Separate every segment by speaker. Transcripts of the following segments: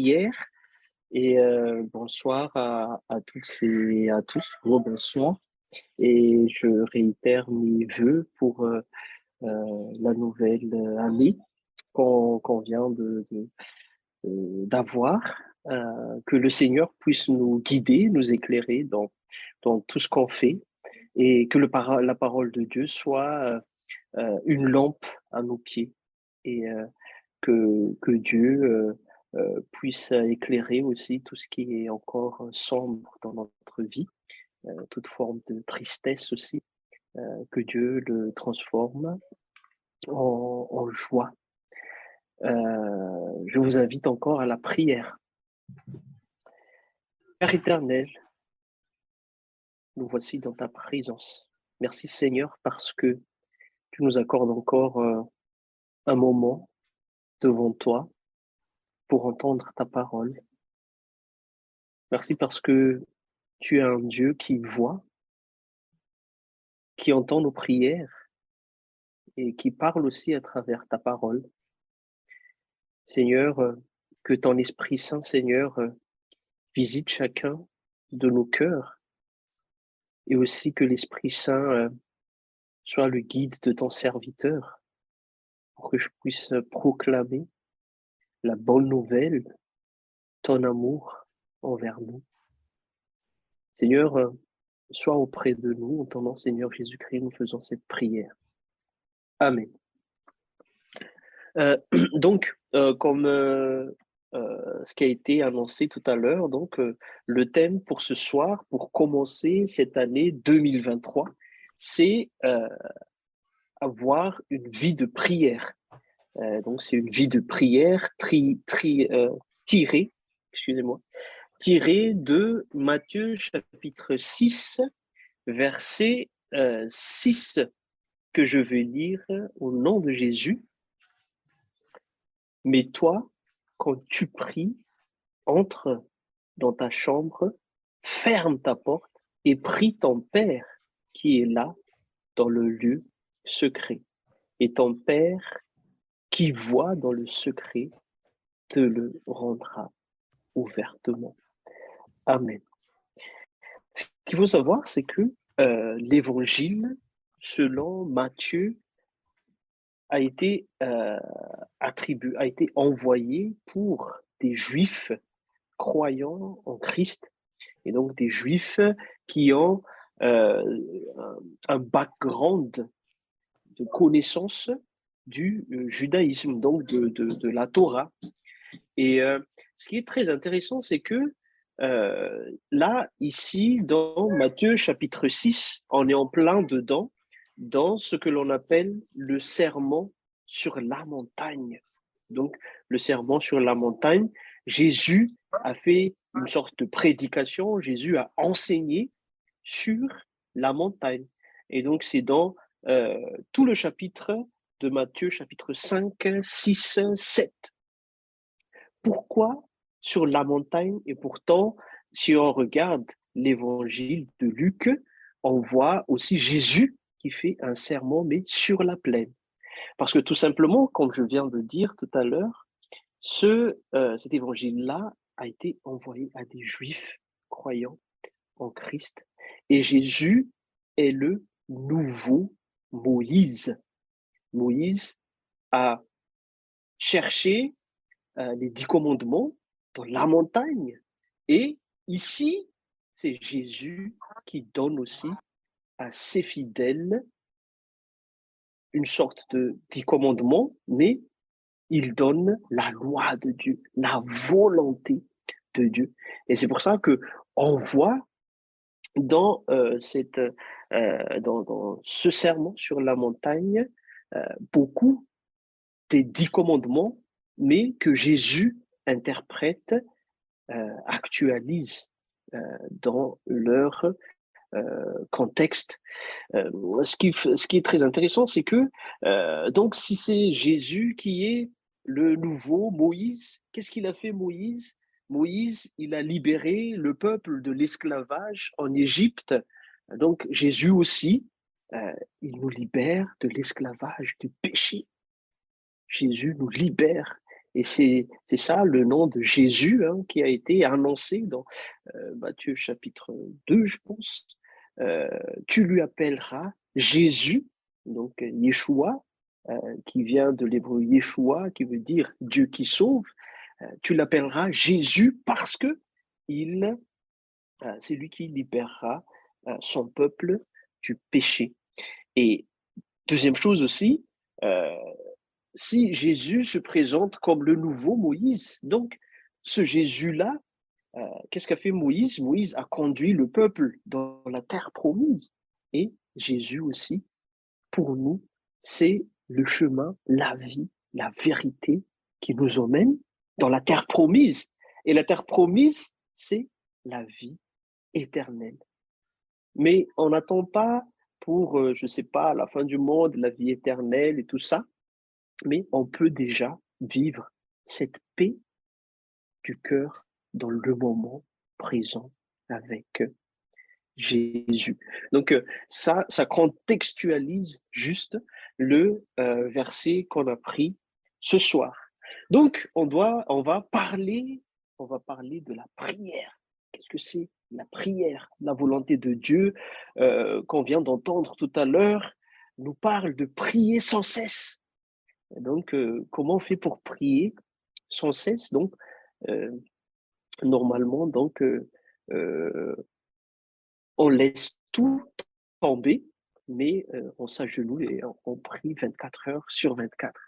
Speaker 1: prière. Et bonsoir à toutes et à tous. Bonsoir. Et je réitère mes vœux pour la nouvelle année qu'on vient d'avoir. Que le Seigneur puisse nous guider, nous éclairer dans tout ce qu'on fait et que la parole de Dieu soit une lampe à nos pieds et que Dieu puisse éclairer aussi tout ce qui est encore sombre dans notre vie, toute forme de tristesse aussi, que Dieu le transforme en joie. Je vous invite encore à la prière. Père éternel, nous voici dans ta présence. Merci Seigneur parce que tu nous accordes encore un moment devant toi pour entendre ta parole. Merci parce que tu es un Dieu qui voit, qui entend nos prières et qui parle aussi à travers ta parole. Seigneur, que ton Esprit Saint, Seigneur, visite chacun de nos cœurs et aussi que l'Esprit Saint soit le guide de ton serviteur pour que je puisse proclamer la bonne nouvelle, ton amour envers nous. Seigneur, sois auprès de nous. En ton nom, Seigneur Jésus-Christ, nous faisons cette prière. Amen. Donc, comme ce qui a été annoncé tout à l'heure, donc le thème pour ce soir, pour commencer cette année 2023, c'est avoir une vie de prière. Donc, c'est une vie de prière tirée, excusez-moi, tirée de Matthieu chapitre 6, verset 6, que je vais lire au nom de Jésus. Mais toi, quand tu pries, entre dans ta chambre, ferme ta porte et prie ton Père qui est là dans le lieu secret. Et ton Père qui voit dans le secret te le rendra ouvertement. Amen. Ce qu'il faut savoir, c'est que l'évangile, selon Matthieu, a été a été envoyé pour des Juifs croyants en Christ, et donc des Juifs qui ont un background de connaissance du judaïsme, donc de la Torah. Et ce qui est très intéressant, c'est que là, ici, dans Matthieu chapitre 6, on est en plein dedans, dans ce que l'on appelle le sermon sur la montagne. Donc, le sermon sur la montagne, Jésus a fait une sorte de prédication, Jésus a enseigné sur la montagne. Et donc, c'est dans tout le chapitre de Matthieu, chapitre 5, 6, 7. Pourquoi sur la montagne? Et pourtant, si on regarde l'évangile de Luc, on voit aussi Jésus qui fait un sermon, mais sur la plaine. Parce que tout simplement, comme je viens de dire tout à l'heure, cet évangile-là a été envoyé à des Juifs croyants en Christ. Et Jésus est le nouveau Moïse. Moïse a cherché les 10 commandements dans la montagne. Et ici, c'est Jésus qui donne aussi à ses fidèles une sorte de 10 commandements, mais il donne la loi de Dieu, la volonté de Dieu. Et c'est pour ça que on voit dans, dans ce sermon sur la montagne beaucoup des 10 commandements, mais que Jésus interprète, actualise dans leur contexte. Ce qui est très intéressant, c'est que donc si c'est Jésus qui est le nouveau Moïse, qu'est-ce qu'il a fait Moïse? Moïse, il a libéré le peuple de l'esclavage en Égypte. Donc Jésus aussi, il nous libère de l'esclavage du péché. Jésus nous libère Et c'est ça le nom de Jésus qui a été annoncé dans Matthieu chapitre 2, je pense. Tu lui appelleras Jésus, donc Yeshua, qui vient de l'hébreu Yeshua, qui veut dire Dieu qui sauve. Tu l'appelleras Jésus parce que c'est lui qui libérera son peuple du péché. Et deuxième chose aussi, si Jésus se présente comme le nouveau Moïse, donc ce Jésus-là, qu'est-ce qu'a fait Moïse? Moïse a conduit le peuple dans la terre promise. Et Jésus aussi, pour nous, c'est le chemin, la vie, la vérité qui nous emmène dans la terre promise. Et la terre promise, c'est la vie éternelle. Mais on n'attend pas pour, je ne sais pas, la fin du monde, la vie éternelle et tout ça, mais on peut déjà vivre cette paix du cœur dans le moment présent avec Jésus. Donc ça contextualise juste le verset qu'on a pris ce soir. Donc on va parler de la prière. Qu'est-ce que c'est la prière? La volonté de Dieu qu'on vient d'entendre tout à l'heure nous parle de prier sans cesse. Et donc comment on fait pour prier sans cesse? Donc normalement donc on laisse tout tomber, mais on s'agenouille et on prie 24 heures sur 24.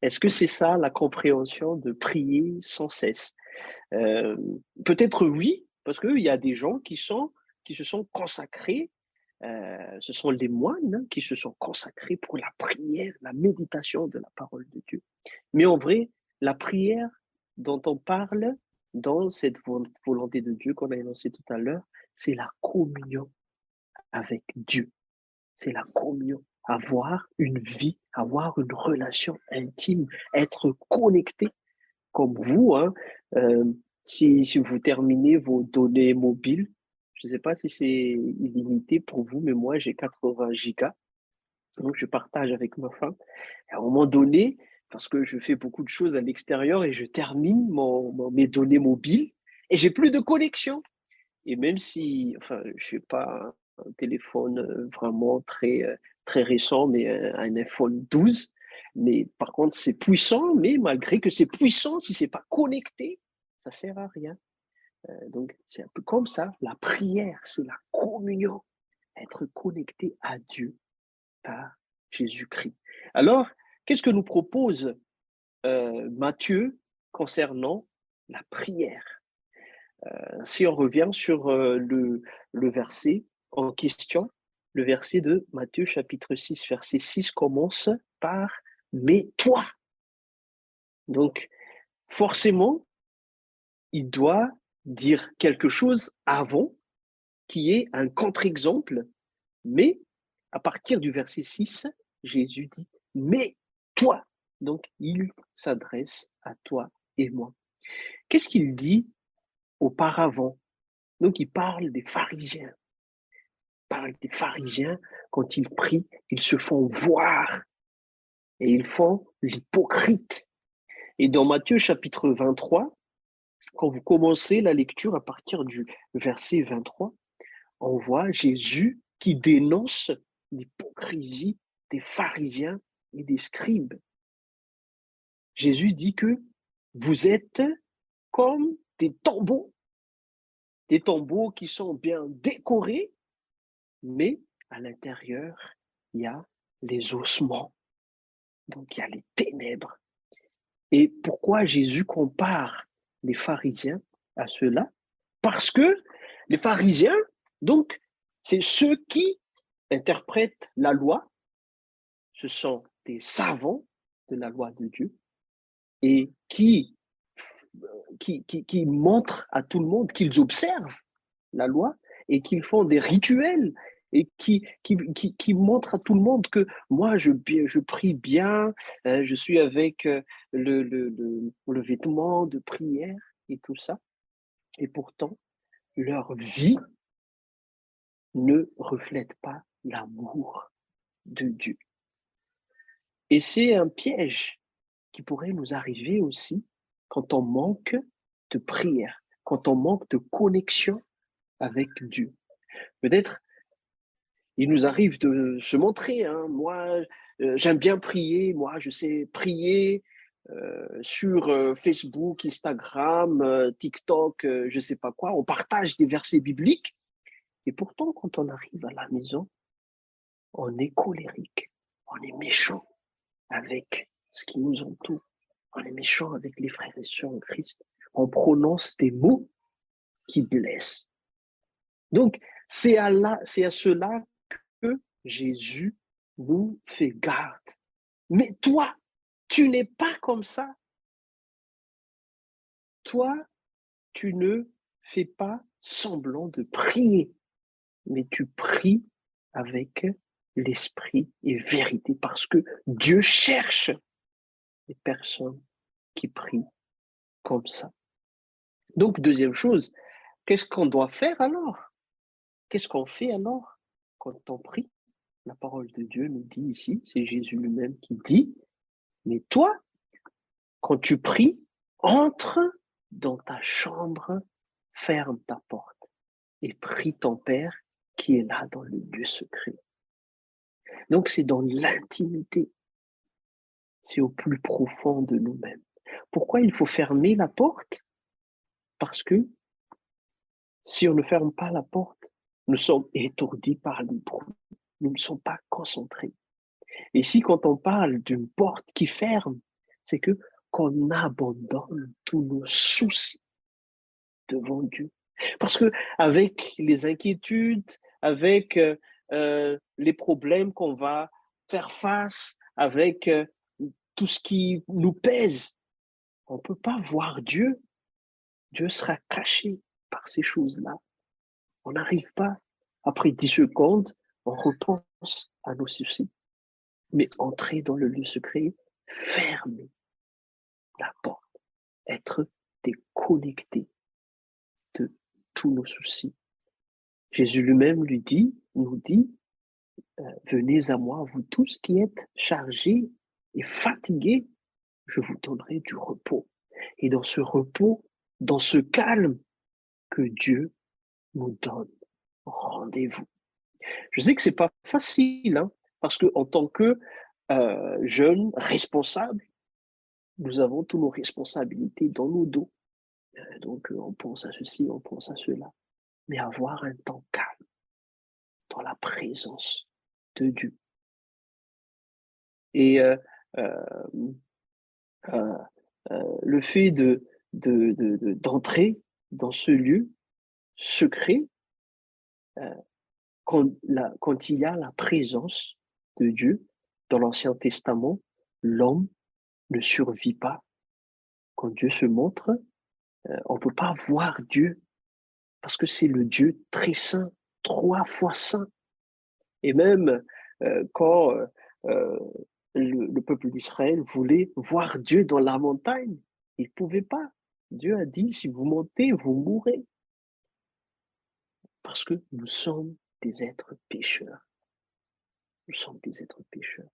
Speaker 1: Est-ce que c'est ça la compréhension de prier sans cesse? Euh, Peut-être oui, parce qu'il y a des gens qui se sont consacrés, ce sont les moines qui se sont consacrés pour la prière, la méditation de la parole de Dieu. Mais en vrai, la prière dont on parle dans cette volonté de Dieu qu'on a énoncée tout à l'heure, c'est la communion avec Dieu. C'est la communion. Avoir une vie, avoir une relation intime, être connecté comme vous. Si vous terminez vos données mobiles, je ne sais pas si c'est illimité pour vous, mais moi j'ai 80 gigas. Donc je partage avec ma femme. Et à un moment donné, parce que je fais beaucoup de choses à l'extérieur et je termine mes données mobiles et j'ai plus de connexion. Et même si, enfin, je n'ai pas un téléphone vraiment très récent, mais un iPhone 12, mais par contre, c'est puissant, mais malgré que c'est puissant, si c'est pas connecté, ça sert à rien. Donc, c'est un peu comme ça. La prière, c'est la communion, être connecté à Dieu par Jésus-Christ. Alors, qu'est-ce que nous propose Matthieu concernant la prière? Si on revient sur le verset en question, le verset de Matthieu chapitre 6, verset 6 commence par « mais toi ». Donc, forcément, il doit dire quelque chose avant qui est un contre-exemple, mais à partir du verset 6, Jésus dit « mais toi ». Donc, il s'adresse à toi et moi. Qu'est-ce qu'il dit auparavant? Donc, il parle des pharisiens. Quand ils prient, ils se font voir et ils font l'hypocrite. Et dans Matthieu chapitre 23, quand vous commencez la lecture à partir du verset 23, on voit Jésus qui dénonce l'hypocrisie des pharisiens et des scribes. Jésus dit que vous êtes comme des tombeaux qui sont bien décorés, mais à l'intérieur, il y a les ossements. Donc, il y a les ténèbres. Et pourquoi Jésus compare les pharisiens à ceux-là? Parce que les pharisiens, donc, c'est ceux qui interprètent la loi. Ce sont des savants de la loi de Dieu et qui montrent à tout le monde qu'ils observent la loi et qu'ils font des rituels et qui montrent à tout le monde que moi, je prie bien, je suis avec le vêtement de prière et tout ça. Et pourtant, leur vie ne reflète pas l'amour de Dieu. Et c'est un piège qui pourrait nous arriver aussi quand on manque de prière, quand on manque de connexion avec Dieu. Peut-être, il nous arrive de se montrer, hein, moi, j'aime bien prier, moi, je sais prier sur Facebook, Instagram, TikTok, je ne sais pas quoi, on partage des versets bibliques, et pourtant, quand on arrive à la maison, on est colérique, on est méchant avec ce qui nous entoure, on est méchant avec les frères et sœurs en Christ, on prononce des mots qui blessent. Donc, c'est à cela que Jésus nous fait garde. Mais toi, tu n'es pas comme ça. Toi, tu ne fais pas semblant de prier, mais tu pries avec l'esprit et vérité, parce que Dieu cherche les personnes qui prient comme ça. Donc, deuxième chose, qu'est-ce qu'on doit faire alors? Qu'est-ce qu'on fait alors quand on prie? La parole de Dieu nous dit ici, c'est Jésus lui-même qui dit, mais toi, quand tu pries, entre dans ta chambre, ferme ta porte et prie ton Père qui est là dans le lieu secret. Donc c'est dans l'intimité, c'est au plus profond de nous-mêmes. Pourquoi il faut fermer la porte? Parce que si on ne ferme pas la porte, nous sommes étourdis par le bruit, nous ne sommes pas concentrés. Et si quand on parle d'une porte qui ferme, c'est que qu'on abandonne tous nos soucis devant Dieu. Parce que avec les inquiétudes, avec les problèmes qu'on va faire face, avec tout ce qui nous pèse, on ne peut pas voir Dieu. Dieu sera caché par ces choses-là. On n'arrive pas. Après 10 secondes, on repense à nos soucis. Mais entrer dans le lieu secret, fermer la porte, être déconnecté de tous nos soucis. Jésus lui-même nous dit, venez à moi, vous tous qui êtes chargés et fatigués, je vous donnerai du repos. Et dans ce repos, dans ce calme que Dieu nous donne, rendez-vous. Je sais que c'est pas facile, hein, parce que en tant que jeunes responsables, nous avons toutes nos responsabilités dans nos dos. Donc, on pense à ceci, on pense à cela. Mais avoir un temps calme dans la présence de Dieu. Et le fait d'entrer dans ce lieu secret, quand il y a la présence de Dieu, dans l'Ancien Testament, l'homme ne survit pas. Quand Dieu se montre, on ne peut pas voir Dieu parce que c'est le Dieu très saint, 3 fois saint. Et même quand le peuple d'Israël voulait voir Dieu dans la montagne, il ne pouvait pas. Dieu a dit, si vous montez, vous mourrez. Parce que nous sommes des êtres pécheurs. Nous sommes des êtres pécheurs.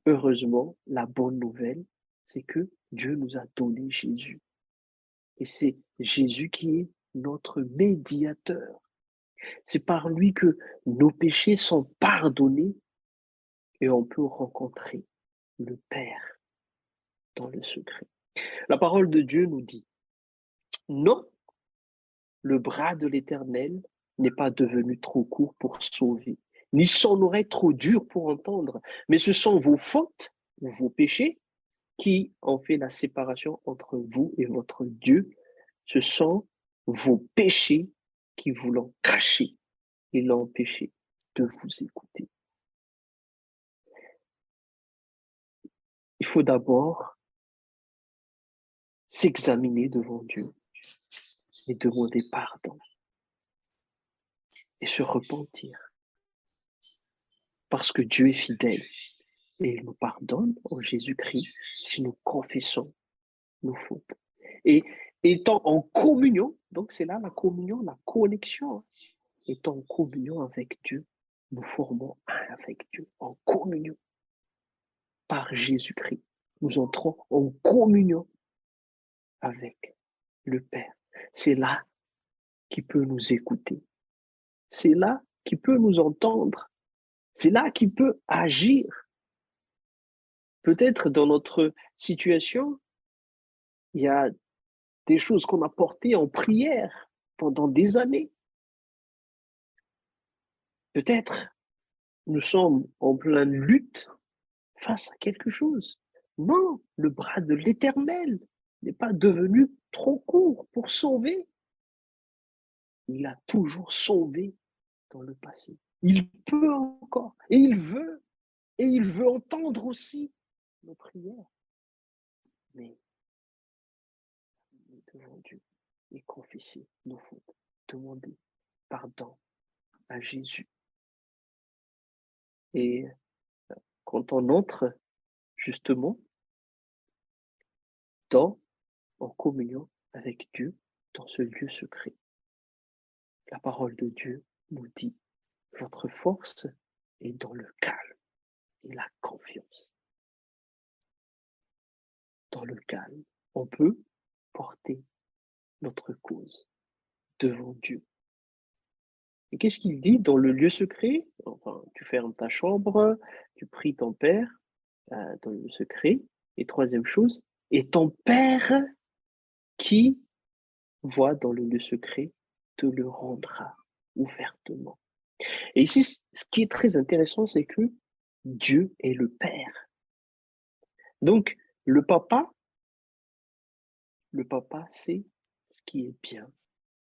Speaker 1: Heureusement, la bonne nouvelle, c'est que Dieu nous a donné Jésus. Et c'est Jésus qui est notre médiateur. C'est par lui que nos péchés sont pardonnés et on peut rencontrer le Père dans le secret. La parole de Dieu nous dit, non, le bras de l'Éternel n'est pas devenu trop court pour sauver, ni son oreille trop dure pour entendre, mais ce sont vos fautes ou vos péchés qui ont fait la séparation entre vous et votre Dieu. Ce sont vos péchés qui vous l'ont caché et l'ont empêché de vous écouter. Il faut d'abord s'examiner devant Dieu et demander pardon et se repentir. Parce que Dieu est fidèle et il nous pardonne en Jésus-Christ si nous confessons nos fautes. Et étant en communion, donc c'est là la communion, la connexion, étant en communion avec Dieu, nous formons un avec Dieu, en communion. par Jésus-Christ. Nous entrons en communion avec le Père. C'est là qu'il peut nous écouter. C'est là qu'il peut nous entendre. C'est là qu'il peut agir. Peut-être dans notre situation, il y a des choses qu'on a portées en prière pendant des années. Peut-être nous sommes en pleine lutte face à quelque chose. Non, le bras de l'Éternel n'est pas devenu trop court pour sauver. Il a toujours sauvé dans le passé. Il peut encore, et il veut entendre aussi nos prières. Mais devant Dieu et confesser nos fautes, demander pardon à Jésus. Et quand on entre justement en communion avec Dieu, dans ce lieu secret, la parole de Dieu nous dit, votre force est dans le calme et la confiance. Dans le calme, on peut porter notre cause devant Dieu. Et qu'est-ce qu'il dit dans le lieu secret? Enfin, tu fermes ta chambre, tu pries ton Père dans le secret. Et troisième chose, et ton Père qui voit dans le lieu secret te le rendra ouvertement. Et ici, ce qui est très intéressant, c'est que Dieu est le Père. Donc, le papa sait ce qui est bien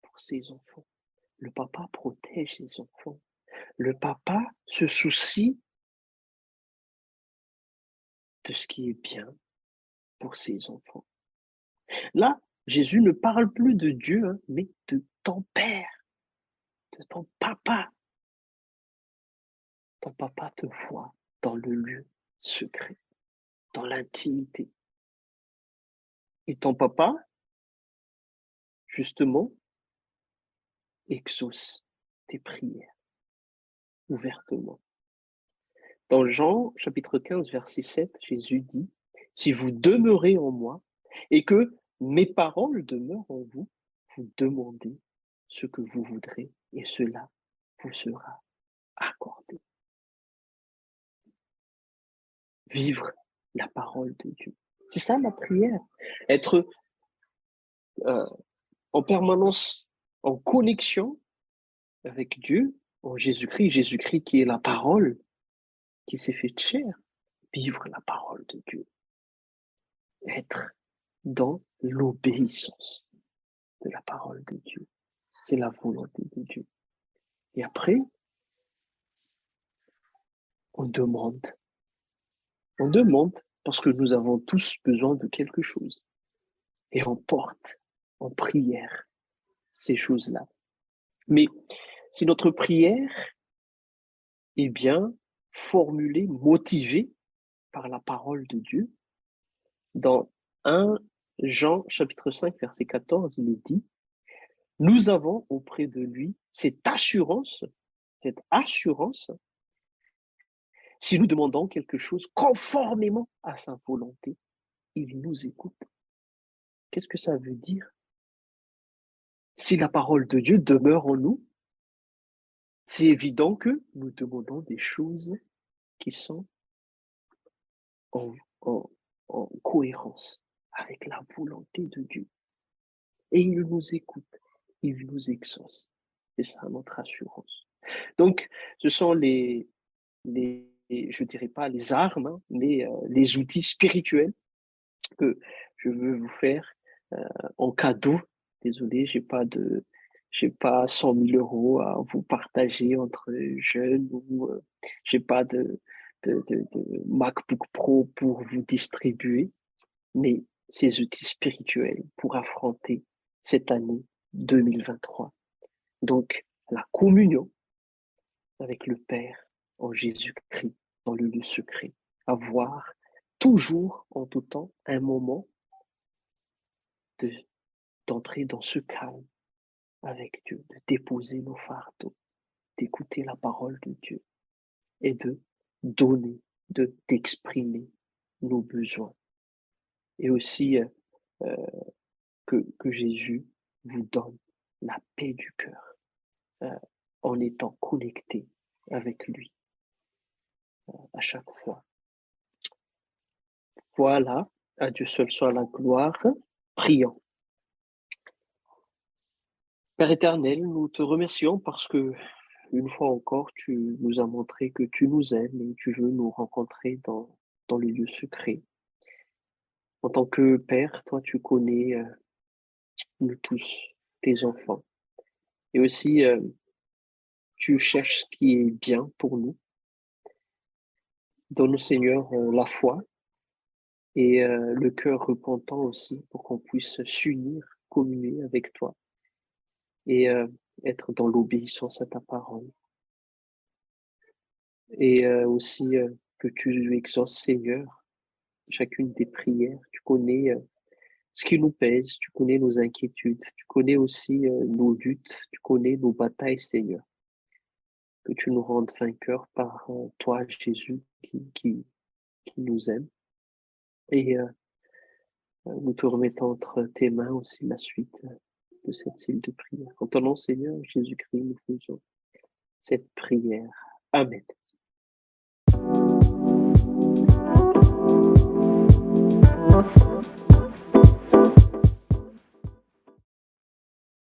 Speaker 1: pour ses enfants. Le papa protège ses enfants. Le papa se soucie de ce qui est bien pour ses enfants. Là, Jésus ne parle plus de Dieu, mais de ton Père, de ton papa. Ton papa te voit dans le lieu secret, dans l'intimité. Et ton papa, justement, exauce tes prières ouvertement. Dans Jean, chapitre 15, verset 7, Jésus dit, « Si vous demeurez en moi et que mes paroles demeurent en vous, vous demandez ce que vous voudrez et cela vous sera accordé. » Vivre la parole de Dieu. C'est ça la prière. Être en permanence en connexion avec Dieu, en Jésus-Christ, Jésus-Christ qui est la parole qui s'est faite chair. Vivre la parole de Dieu. Être dans l'obéissance de la parole de Dieu. C'est la volonté de Dieu. Et après, on demande. On demande parce que nous avons tous besoin de quelque chose. Et on porte en prière ces choses-là. Mais si notre prière est bien formulée, motivée par la parole de Dieu, dans 1 Jean chapitre 5 verset 14, il est dit, nous avons auprès de lui cette assurance, si nous demandons quelque chose conformément à sa volonté, il nous écoute. Qu'est-ce que ça veut dire? Si la parole de Dieu demeure en nous, c'est évident que nous demandons des choses qui sont en, en, en cohérence avec la volonté de Dieu. Et il nous écoute, il nous exauce. C'est ça notre assurance. Donc, ce sont je dirais pas les armes, mais les outils spirituels que je veux vous faire en cadeau. Désolé, j'ai pas 100 000 euros à vous partager entre jeunes ou j'ai pas de MacBook Pro pour vous distribuer, mais ces outils spirituels pour affronter cette année 2023. Donc, la communion avec le Père en Jésus-Christ dans le lieu secret. Avoir toujours, en tout temps, un moment d'entrer dans ce calme avec Dieu, de déposer nos fardeaux, d'écouter la parole de Dieu et de donner, d'exprimer nos besoins. Et aussi que Jésus vous donne la paix du cœur en étant connecté avec lui à chaque fois. Voilà, à Dieu seul soit la gloire. Prions. Père éternel, nous te remercions parce que, une fois encore, tu nous as montré que tu nous aimes et tu veux nous rencontrer dans le lieu secret. En tant que Père, toi, tu connais nous tous, tes enfants. Et aussi, tu cherches ce qui est bien pour nous. Donne-nous, Seigneur, la foi et le cœur repentant aussi pour qu'on puisse s'unir, communier avec toi et être dans l'obéissance à ta parole. Et aussi que tu exauces, Seigneur, chacune des prières. Tu connais ce qui nous pèse, tu connais nos inquiétudes, tu connais aussi nos luttes, tu connais nos batailles, Seigneur. Que tu nous rendes vainqueurs par toi, Jésus, qui nous aime. Et nous te remettons entre tes mains aussi la suite de cette cellule de prière. En ton nom, Seigneur Jésus-Christ, nous faisons cette prière. Amen.